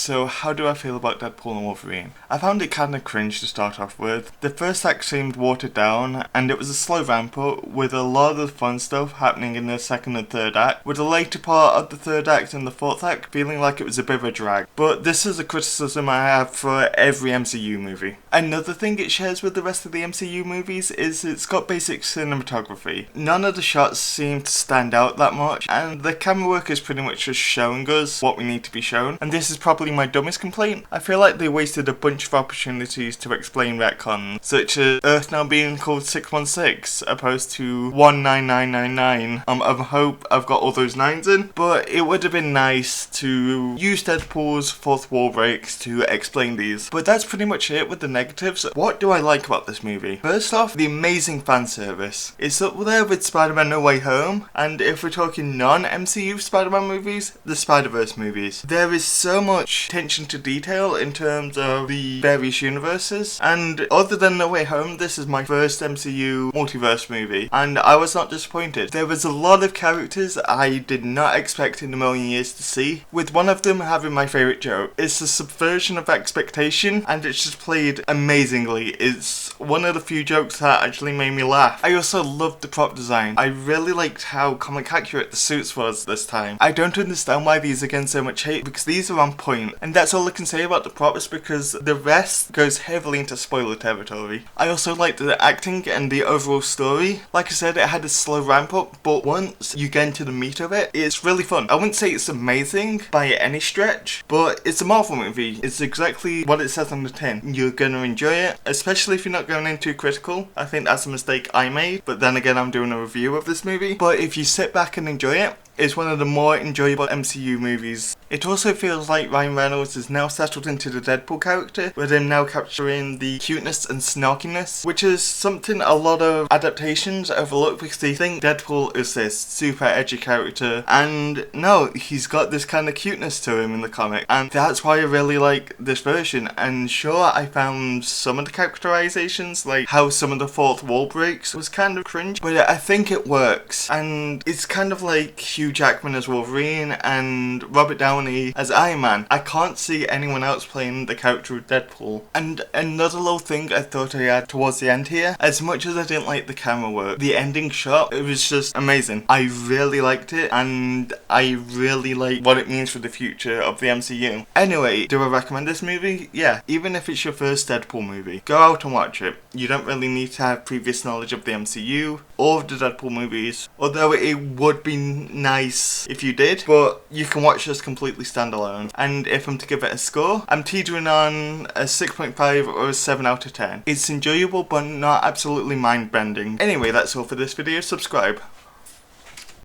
So how do I feel about Deadpool and Wolverine? I found it kinda cringe to start off with. The first act seemed watered down, and it was a slow ramp up with a lot of the fun stuff happening in the second and third act, with the later part of the third act and the fourth act feeling like it was a bit of a drag. But this is a criticism I have for every MCU movie. Another thing it shares with the rest of the MCU movies is it's got basic cinematography. None of the shots seem to stand out that much, and the camera work is pretty much just showing us what we need to be shown. And this is probably my dumbest complaint. I feel like they wasted a bunch of opportunities to explain retcons, such as Earth now being called 616 opposed to 19999. I hope I've got all those nines in, but it would have been nice to use Deadpool's fourth wall breaks to explain these. But that's pretty much it with the negatives. What do I like about this movie? First off, the amazing fan service. It's up there with Spider-Man No Way Home, and if we're talking non-MCU Spider-Man movies, the Spider-Verse movies. There is so much attention to detail in terms of the various universes, and other than No Way Home, this is my first MCU multiverse movie, and I was not disappointed. There was a lot of characters I did not expect in a million years to see, with one of them having my favourite joke. It's a subversion of expectation, and it's just played amazingly. It's one of the few jokes that actually made me laugh. I also loved the prop design. I really liked how comic accurate the suits was this time. I don't understand why these are getting so much hate, because these are on point, and that's all I can say about the props because the rest goes heavily into spoiler territory. I also liked the acting and the overall story. Like I said, it had a slow ramp up, but once you get into the meat of it, it's really fun. I wouldn't say it's amazing by any stretch, but it's a Marvel movie. It's exactly what it says on the tin. You're gonna enjoy it, especially if you're not going in too critical. I think that's a mistake I made, but then again, I'm doing a review of this movie. But if you sit back and enjoy it, it's one of the more enjoyable MCU movies. It also feels like Ryan Reynolds is now settled into the Deadpool character, with him now capturing the cuteness and snarkiness, which is something a lot of adaptations overlook because they think Deadpool is this super edgy character, and no, he's got this kind of cuteness to him in the comic, and that's why I really like this version. And sure, I found some of the characterizations, like how some of the fourth wall breaks, was kind of cringe, but I think it works, and it's kind of like Hugh Jackman as Wolverine and Robert Downey as Iron Man. I can't see anyone else playing the character of Deadpool. And another little thing I thought I had towards the end here, as much as I didn't like the camera work, the ending shot, it was just amazing. I really liked it, and I really like what it means for the future of the MCU. Anyway, do I recommend this movie? Yeah, even if it's your first Deadpool movie, go out and watch it. You don't really need to have previous knowledge of the MCU or of the Deadpool movies, although it would be nice if you did, but you can watch this completely standalone. And if I'm to give it a score, I'm teetering on a 6.5 or a 7 out of 10. It's enjoyable but not absolutely mind-bending. Anyway, that's all for this video. Subscribe.